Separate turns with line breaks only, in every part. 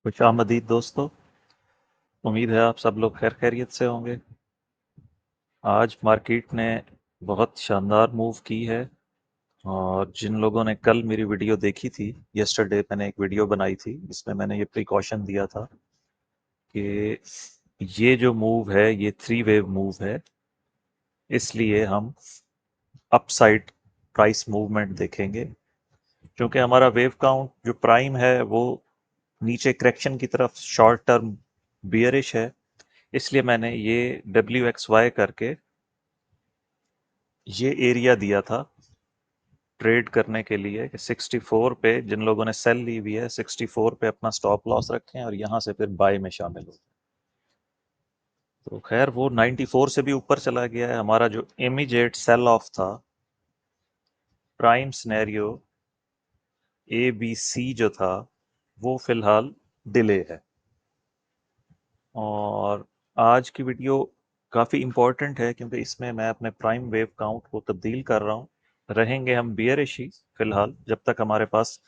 खुशामदीद दोस्तों। उम्मीद है आप सब लोग खैर खैरियत से होंगे। आज मार्केट ने बहुत शानदार मूव की है। और जिन लोगों ने कल मेरी वीडियो देखी थी, यस्टरडे मैंने एक वीडियो बनाई थी जिसमें मैंने ये प्रिकॉशन दिया था कि ये जो मूव है ये थ्री वेव मूव है, इसलिए हम अपसाइड प्राइस मूवमेंट देखेंगे। क्योंकि हमारा वेव काउंट जो प्राइम है वो नीचे करेक्शन की तरफ शॉर्ट टर्म बियरिश है। इसलिए मैंने ये WXY करके ये एरिया दिया था ट्रेड करने के लिए कि 64 पे जिन लोगों ने सेल ली हुई है 64 पे अपना स्टॉप लॉस रखें और यहां से फिर बाय में शामिल हो। तो खैर वो 94 से भी ऊपर चला गया है। हमारा जो इमीडिएट सेल ऑफ था, प्राइम सिनेरियो ABC जो था, वो फिलहाल डिले है। और आज की वीडियो काफ़ी इम्पोर्टेंट है क्योंकि इसमें मैं अपने प्राइम वेव काउंट को तब्दील कर रहा हूँ। रहेंगे हम बियरिश ही फिलहाल जब तक हमारे पास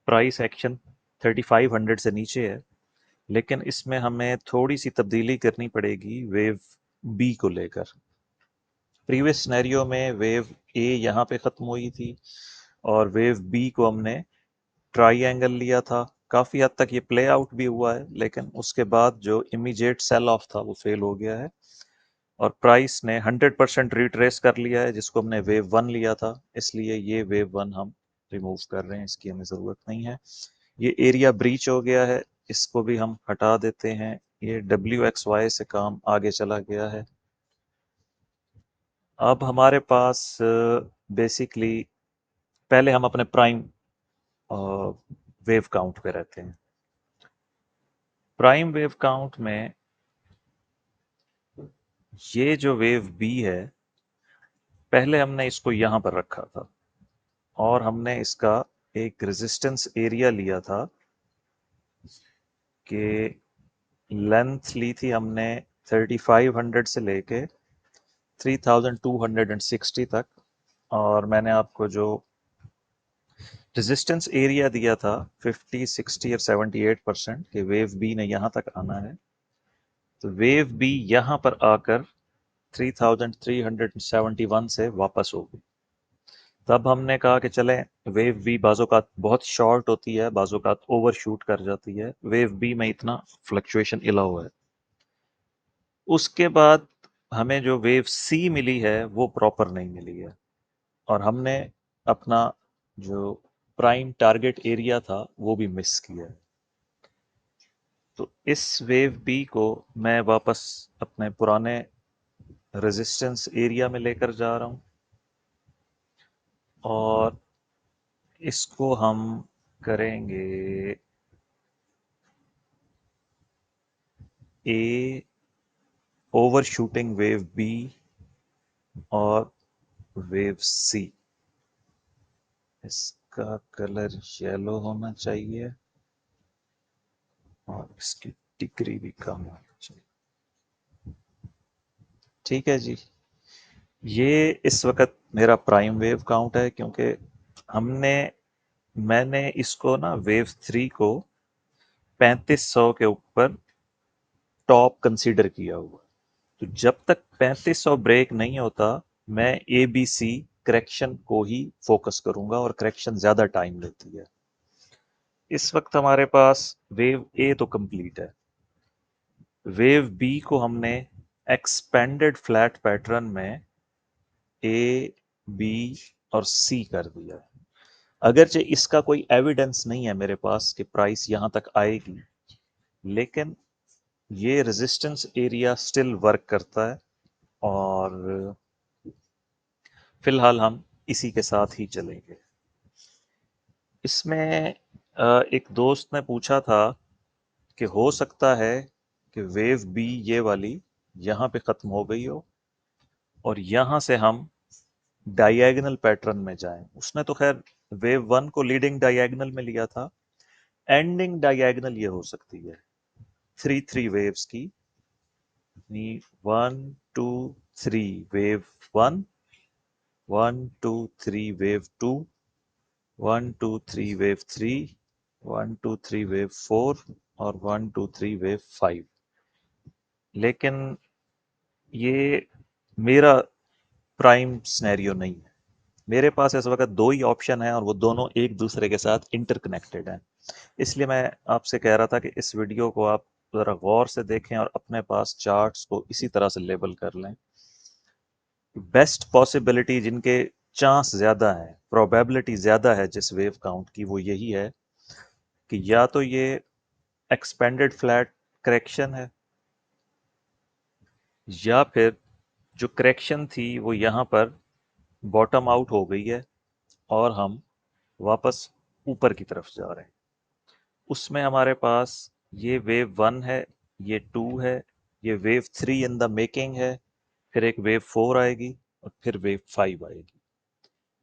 प्राइस एक्शन 3500 से नीचे है। लेकिन इसमें हमें थोड़ी सी तब्दीली करनी पड़ेगी वेव बी को लेकर। प्रीवियस सिनेरियो में वेव ए यहाँ पे ख़त्म हुई थी और वेव बी को हमने ट्राइएंगल लिया था। काफ़ी हद तक ये प्ले आउट भी हुआ है, लेकिन उसके बाद जो इमीडिएट सेल ऑफ था वो फेल हो गया है और प्राइस ने 100% रिट्रेस कर लिया है, जिसको हमने वेव वन लिया था। इसलिए ये वेव वन हम रिमूव कर रहे हैं, इसकी हमें ज़रूरत नहीं है। ये एरिया ब्रीच हो गया है, इसको भी हम हटा देते हैं। ये WXY से काम आगे चला गया है। अब हमारे पास बेसिकली पहले हम अपने प्राइम वेव काउंट पे रहते हैं। प्राइम वेव काउंट में ये जो वेव बी है, पहले हमने इसको यहां पर रखा था और हमने इसका एक रेजिस्टेंस एरिया लिया था कि लेंथ ली थी हमने 3500 से लेके 3260 तक। और मैंने आपको जो रेजिस्टेंस एरिया दिया था 50, 60 और 78% कि वेव बी ने यहाँ तक आना है। तो वेव बी यहाँ पर आकर 3371 से वापस होगी। तब हमने कहा कि चलें, वेव बी बाज़ोकात बहुत शॉर्ट होती है, बाज़ोकात ओवर शूट कर जाती है। वेव बी में इतना फ्लक्चुएशन अलाउ है। उसके बाद हमें जो वेव सी मिली है वो प्रॉपर नहीं मिली है और हमने अपना जो प्राइम टारगेट एरिया था वो भी मिस किया है। तो इस वेव बी को मैं वापस अपने पुराने रेजिस्टेंस एरिया में लेकर जा रहा हूँ और इसको हम करेंगे ए ओवर शूटिंग वेव बी और वेव सी। इसका कलर येलो होना चाहिए और इसकी डिग्री भी कम होनी चाहिए। ठीक है जी, ये इस वक्त मेरा प्राइम वेव काउंट है क्योंकि हमने मैंने इसको ना वेव थ्री को 3500 के ऊपर टॉप कंसीडर किया हुआ। तो जब तक 3500 ब्रेक नहीं होता, मैं ABC करेक्शन को ही फोकस करूंगा और करेक्शन ज्यादा टाइम लेती है। इस वक्त हमारे पास वेव ए तो कंप्लीट है। वेव बी को हमने एक्सपेंडेड फ्लैट पैटर्न में ए, बी और सी कर दिया है। अगरचे इसका कोई एविडेंस नहीं है मेरे पास कि प्राइस यहां तक आएगी, लेकिन ये रेजिस्टेंस एरिया स्टिल वर्क करता है और फिलहाल हम इसी के साथ ही चलेंगे। इसमें एक दोस्त ने पूछा था कि हो सकता है कि वेव बी ये वाली यहाँ पे ख़त्म हो गई हो और यहाँ से हम डायगोनल पैटर्न में जाएं। उसने तो खैर वेव वन को लीडिंग डायगोनल में लिया था। एंडिंग डायगोनल ये हो सकती है थ्री थ्री वेव्स की। 1 2 3 wave one, 1 2 3 wave two, 1 2 3 wave three, 1 2 3 wave four, और 1 2 3 वेव 5। लेकिन ये मेरा प्राइम सिनेरियो नहीं है। मेरे पास इस वक्त दो ही ऑप्शन है और वो दोनों एक दूसरे के साथ इंटरकनेक्टेड हैं। इसलिए मैं आपसे कह रहा था कि इस वीडियो को आप ज़रा गौर से देखें और अपने पास चार्ट्स को इसी तरह से लेबल कर लें। बेस्ट पॉसिबिलिटी जिनके चांस ज़्यादा है, प्रोबेबिलिटी ज़्यादा है जिस वेव काउंट की, वो यही है कि या तो ये एक्सपेंडेड फ्लैट करेक्शन है, या फिर जो करेक्शन थी वो यहाँ पर बॉटम आउट हो गई है और हम वापस ऊपर की तरफ जा रहे हैं। उसमें हमारे पास ये वेव 1 है, ये 2 है, ये वेव 3 इन द मेकिंग है, फिर एक वेव 4 आएगी और फिर वेव 5 आएगी।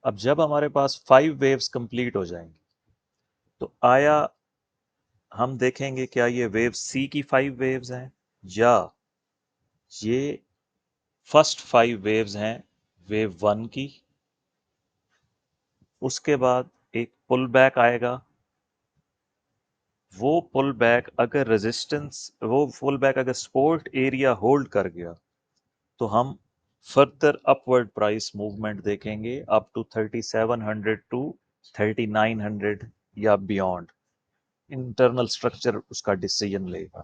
अब जब हमारे पास 5 वेव्स कंप्लीट हो जाएंगी तो आया हम देखेंगे क्या ये वेव सी की 5 वेव्स हैं या ये फर्स्ट 5 वेव्स हैं वेव 1 की। उसके बाद एक पुल बैक आएगा। वो पुल बैक अगर रेजिस्टेंस, वो पुल बैक अगर सपोर्ट एरिया होल्ड कर गया तो हम फर्दर अपवर्ड प्राइस मूवमेंट देखेंगे अप टू 3700 टू 3900 या बियॉन्ड। इंटरनल स्ट्रक्चर उसका डिसीजन लेगा।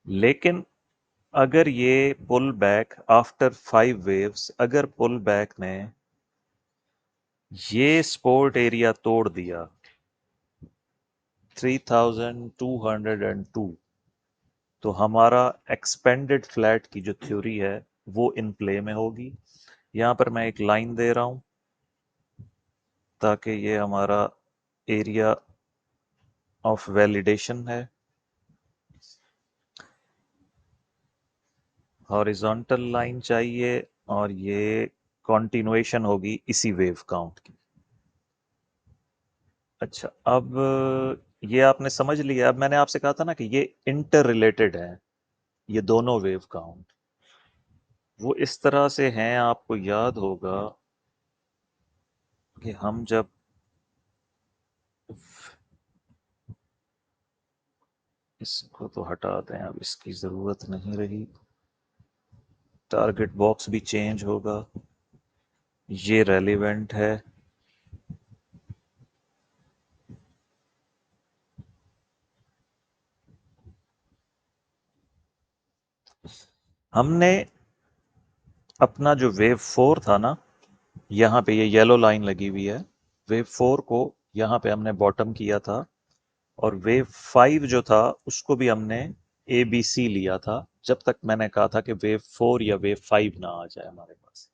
लेकिन अगर ये पुल बैक आफ्टर 5 वेव्स, अगर पुल बैक ने ये सपोर्ट एरिया तोड़ दिया 3202, तो हमारा एक्सपेंडेड फ्लैट की जो थ्योरी है वो इन प्ले में होगी। यहाँ पर मैं एक लाइन दे रहा हूँ ताकि ये हमारा एरिया ऑफ वैलिडेशन है। हॉरिजॉन्टल लाइन चाहिए और ये कंटिन्यूएशन होगी इसी वेव काउंट की। अच्छा, अब ये आपने समझ लिया। अब मैंने आपसे कहा था ना कि ये इंटर रिलेटेड है, ये दोनों वेव काउंट। वो इस तरह से हैं, आपको याद होगा कि हम जब इसको तो हटा दें, अब इसकी ज़रूरत नहीं रही। टारगेट बॉक्स भी चेंज होगा, ये रेलिवेंट है। हमने अपना जो वेव 4 था ना, यहाँ पे ये येलो लाइन लगी हुई है, वेव 4 को यहाँ पे हमने बॉटम किया था और वेव 5 जो था उसको भी हमने ए बी सी लिया था, जब तक मैंने कहा था कि वेव 4 या वेव 5 ना आ जाए हमारे पास।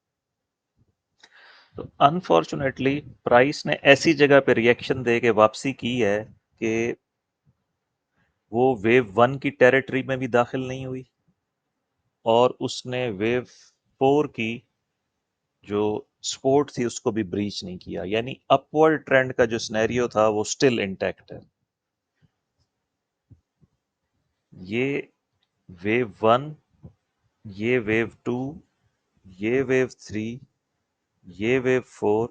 तो अनफॉर्चुनेटली प्राइस ने ऐसी जगह पे रिएक्शन दे के वापसी की है कि वो वेव 1 की टेरिटरी में भी दाखिल नहीं हुई और उसने वेव 4 की जो सपोर्ट थी उसको भी ब्रीच नहीं किया। यानी अपवर्ड ट्रेंड का जो सिनेरियो था वो स्टिल इंटैक्ट है। ये वेव 1, ये वेव 2, ये वेव 3, ये वेव 4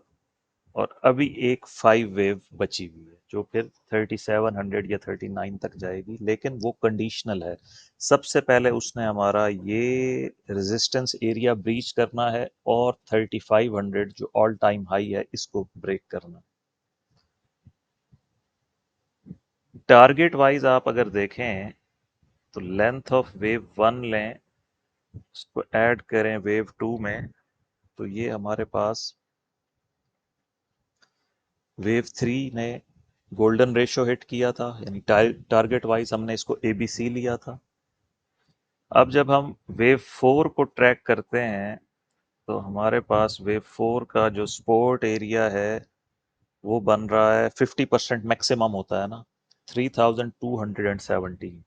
और अभी एक 5 वेव बची हुई है जो फिर 3700 या 39 तक जाएगी, लेकिन वो कंडीशनल है। सबसे पहले उसने हमारा ये रेजिस्टेंस एरिया ब्रीच करना है और 3500 जो ऑल टाइम हाई है इसको ब्रेक करना है। टारगेट वाइज आप अगर देखें तो लेंथ ऑफ वेव 1 लें, उसको ऐड करें वेव 2 में, तो ये हमारे पास वेव 3 ने गोल्डन रेशो हिट किया था, यानी टारगेट वाइज हमने इसको एबीसी लिया था। अब जब हम वेव 4 को ट्रैक करते हैं तो हमारे पास वेव 4 का जो सपोर्ट एरिया है वो बन रहा है 50% मैक्सिमम होता है ना, 3217,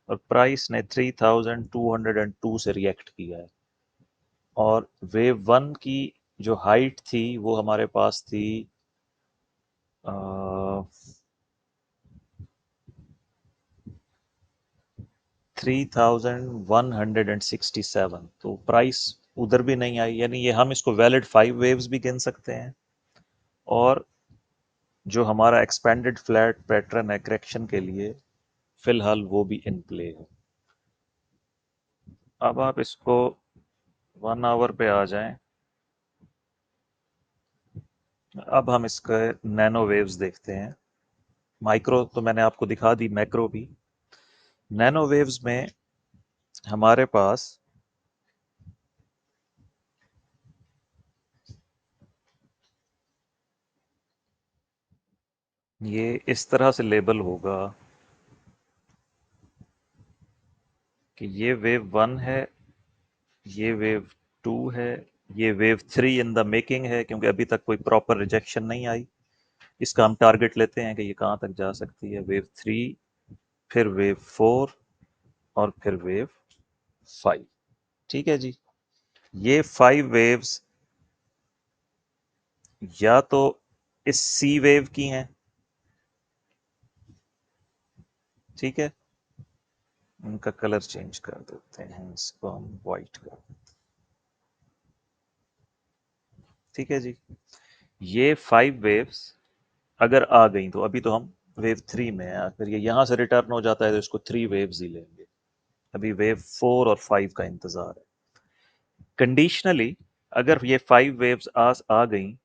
और प्राइस ने 3202 से रिएक्ट किया है। और वेव 1 की जो हाइट थी वो हमारे पास थी 3167, तो प्राइस उधर भी नहीं आई। यानी ये हम इसको वैलिड 5 वेव्स भी गिन सकते हैं और जो हमारा एक्सपेंडेड फ्लैट पैटर्न है करेक्शन के लिए, फिलहाल वो भी इन प्ले है। अब आप इसको 1 आवर पे आ जाएं। अब हम इसके नैनो वेव्स देखते हैं। माइक्रो तो मैंने आपको दिखा दी, मैक्रो भी। नैनो वेव्स में हमारे पास ये इस तरह से लेबल होगा कि ये वेव 1 है, ये वेव 2 है, ये वेव 3 इन द मेकिंग है, क्योंकि अभी तक कोई प्रॉपर रिजेक्शन नहीं आई। इसका हम टारगेट लेते हैं कि ये कहाँ तक जा सकती है। वेव 3, फिर वेव 4 और फिर वेव 5। ठीक है जी। ये 5 वेव्स या तो इस सी वेव की हैं, ठीक है, इनका कलर चेंज कर देते हैं, इसको हम व्हाइट कर देते हैं। ठीक है जी। ये 5 वेव्स अगर आ गई तो अभी तो हम वेव 3 में है, अगर ये यहां से रिटर्न हो जाता है तो इसको 3 वेव्स ही लेंगे। अभी वेव 4 और 5 का इंतजार है। कंडीशनली अगर ये 5 वेव्स आ गई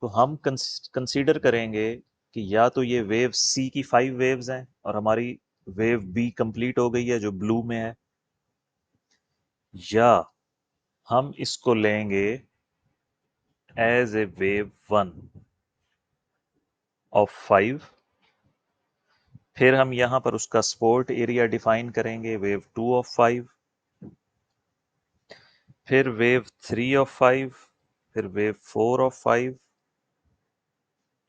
तो हम कंसीडर करेंगे कि या तो ये वेव सी की 5 वेव्स हैं और हमारी वेव बी कंप्लीट हो गई है जो ब्लू में है, या हम इसको लेंगे एज ए वेव 1 ऑफ 5। फिर हम यहां पर उसका सपोर्ट एरिया डिफाइन करेंगे, वेव 2 ऑफ 5, फिर वेव 3 ऑफ 5, फिर वेव 4 ऑफ 5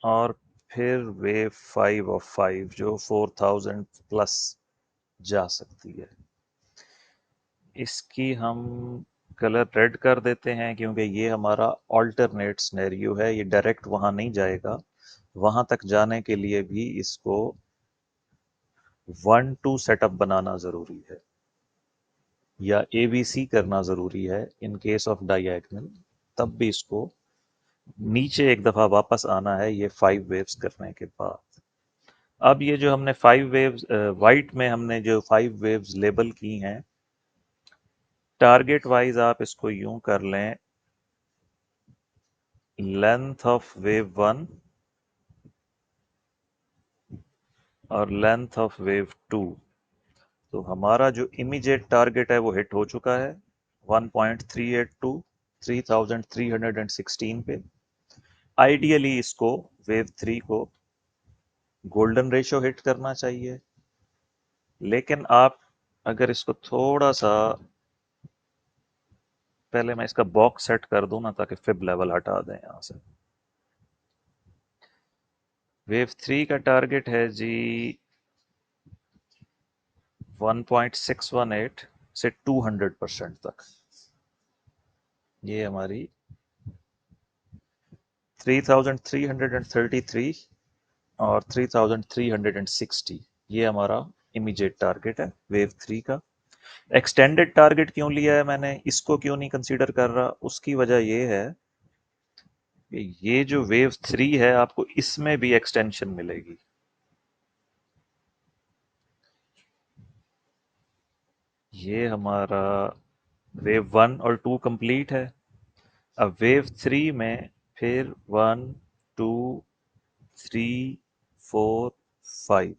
और फिर वेव 5 ऑफ 5 जो 4000 प्लस जा सकती है। इसकी हम कलर रेड कर देते हैं क्योंकि ये हमारा ऑल्टरनेट सिनेरियो है, ये डायरेक्ट वहां नहीं जाएगा। वहां तक जाने के लिए भी इसको 1-2 सेटअप बनाना जरूरी है या एबीसी करना जरूरी है इन केस ऑफ डायगोनल। तब भी इसको नीचे एक दफा वापस आना है ये 5 वेव्स करने के बाद। अब ये जो हमने 5 वेव्स वाइट में हमने जो 5 वेव्स लेबल की हैं, टारगेट वाइज आप इसको यूं कर लें, लेंथ ऑफ वेव 1 और लेंथ ऑफ वेव 2। तो हमारा जो इमीडिएट टारगेट है वो हिट हो चुका है 1.382 3316 पे। आइडियली इसको वेव 3 को गोल्डन रेशियो हिट करना चाहिए, लेकिन आप अगर इसको थोड़ा सा पहले मैं इसका बॉक्स सेट कर दूं ना ताकि फिब लेवल हटा दें यहां से। वेव 3 का टारगेट है जी 1.618 से 200% तक। ये हमारी 3333 और 3360 ये हमारा इमीडिएट टारगेट है वेव 3 का। एक्सटेंडेड टारगेट क्यों लिया है मैंने, इसको क्यों नहीं कंसीडर कर रहा, उसकी वजह ये है कि ये जो वेव 3 है आपको इसमें भी एक्सटेंशन मिलेगी। ये हमारा वेव 1 और 2 कंप्लीट है। अब वेव 3 में फिर 1 2 3 4 5,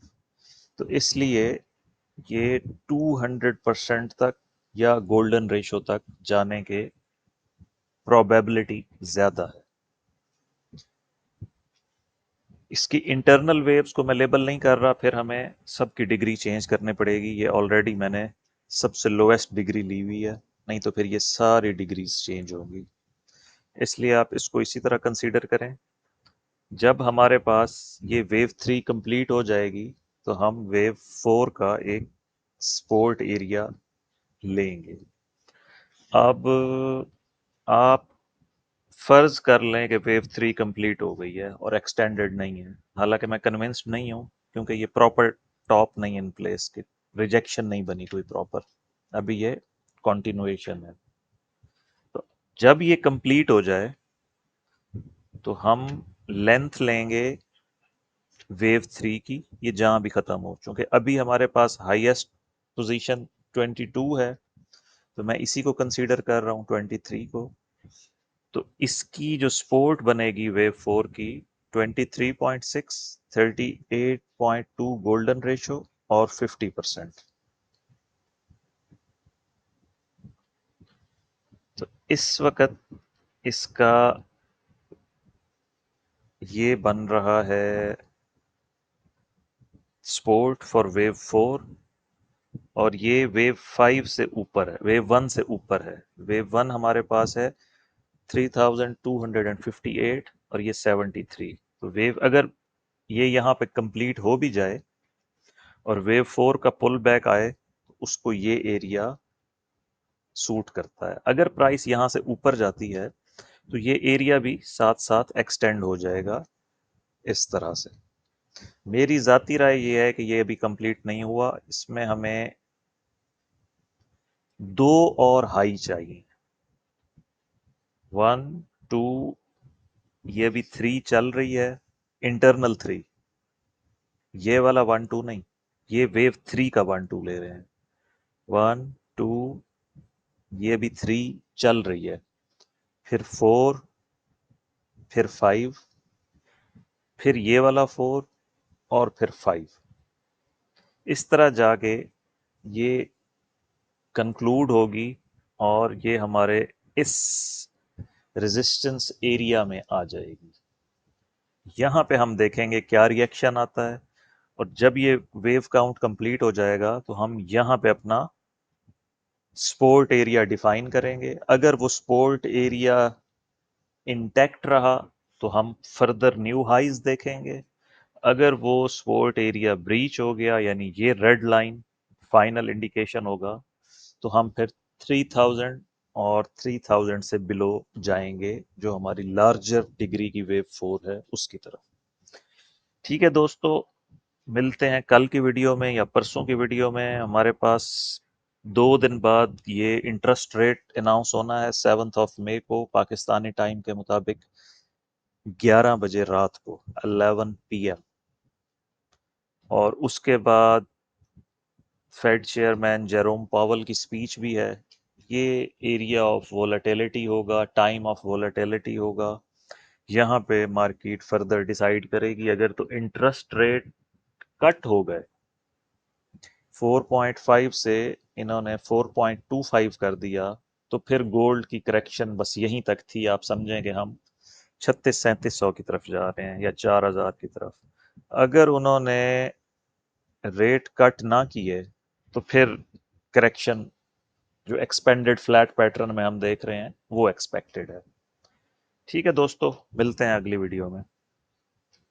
तो इसलिए ये 200% तक या गोल्डन रेशो तक जाने के प्रोबेबिलिटी ज्यादा है। इसकी इंटरनल वेव्स को मैं लेबल नहीं कर रहा, फिर हमें सबकी डिग्री चेंज करनी पड़ेगी। ये ऑलरेडी मैंने सबसे लोएस्ट डिग्री ली हुई है, नहीं तो फिर ये सारी डिग्रीज चेंज होंगी। इसलिए आप इसको इसी तरह कंसीडर करें। जब हमारे पास ये वेव 3 कंप्लीट हो जाएगी तो हम वेव 4 का एक सपोर्ट एरिया लेंगे। अब आप फर्ज कर लें कि वेव 3 कंप्लीट हो गई है और एक्सटेंडेड नहीं है, हालांकि मैं कन्विंस्ड नहीं हूं क्योंकि ये प्रॉपर टॉप नहीं इन प्लेस की, रिजेक्शन नहीं बनी कोई प्रॉपर, अभी ये कॉन्टिन्यूएशन है। तो जब ये कंप्लीट हो जाए तो हम लेंथ लेंगे वेव 3 की, ये जहां भी खत्म हो, चूंकि अभी हमारे पास हाईएस्ट पोजीशन 22 है, तो मैं इसी को कंसीडर कर रहा हूँ 23 को। तो इसकी जो सपोर्ट बनेगी वेव 4 की 23.6, 38.2 गोल्डन रेशो और 50%। तो इस वक्त इसका ये बन रहा है सपोर्ट फॉर वेव 4, और ये वेव 5 से ऊपर है, वेव 1 से ऊपर है। वेव 1 हमारे पास है 3258 और ये 73। तो वेव अगर ये यहाँ पे कंप्लीट हो भी जाए और वेव 4 का पुल बैक आए, तो उसको ये एरिया सूट करता है। अगर प्राइस यहाँ से ऊपर जाती है तो ये एरिया भी साथ साथ एक्सटेंड हो जाएगा इस तरह से। मेरी जाती राय ये है कि ये अभी कंप्लीट नहीं हुआ, इसमें हमें 2 और हाई चाहिए। 1, 2, ये भी 3 चल रही है, इंटरनल 3, ये वाला 1, 2 नहीं, ये वेव 3 का 1, 2 ले रहे हैं। 1, 2, ये भी 3 चल रही है, फिर 4, फिर 5, फिर ये वाला 4 और फिर 5। इस तरह जाके ये कंक्लूड होगी और ये हमारे इस रेजिस्टेंस एरिया में आ जाएगी। यहाँ पे हम देखेंगे क्या रिएक्शन आता है, और जब ये वेव काउंट कंप्लीट हो जाएगा तो हम यहाँ पे अपना सपोर्ट एरिया डिफाइन करेंगे। अगर वो सपोर्ट एरिया इंटैक्ट रहा तो हम फर्दर न्यू हाइज देखेंगे। अगर वो सपोर्ट एरिया ब्रीच हो गया, यानी ये रेड लाइन फाइनल इंडिकेशन होगा, तो हम फिर 3000 और 3000 से बिलो जाएंगे, जो हमारी लार्जर डिग्री की वेव 4 है उसकी तरफ। ठीक है दोस्तों, मिलते हैं कल की वीडियो में या परसों की वीडियो में। हमारे पास 2 दिन बाद ये इंटरेस्ट रेट अनाउंस होना है, 7 मई को पाकिस्तानी टाइम के मुताबिक 11 बजे रात को, 11 PM। और उसके बाद फेड चेयरमैन जेरोम पावल की स्पीच भी है। ये एरिया ऑफ वोलेटिलिटी होगा, टाइम ऑफ वोलेटिलिटी होगा। यहाँ पे मार्केट फर्दर डिसाइड करेगी। अगर तो इंटरेस्ट रेट कट हो गए 4.5 से, इन्होंने 4.25 कर दिया, तो फिर गोल्ड की करेक्शन बस यहीं तक थी। आप समझें कि हम 3600-3700 की तरफ जा रहे हैं या 4000 की तरफ। अगर उन्होंने रेट कट ना किए तो फिर करेक्शन जो एक्सपेंडेड फ्लैट पैटर्न में हम देख रहे हैं वो एक्सपेक्टेड है। ठीक है दोस्तों, मिलते हैं अगली वीडियो में।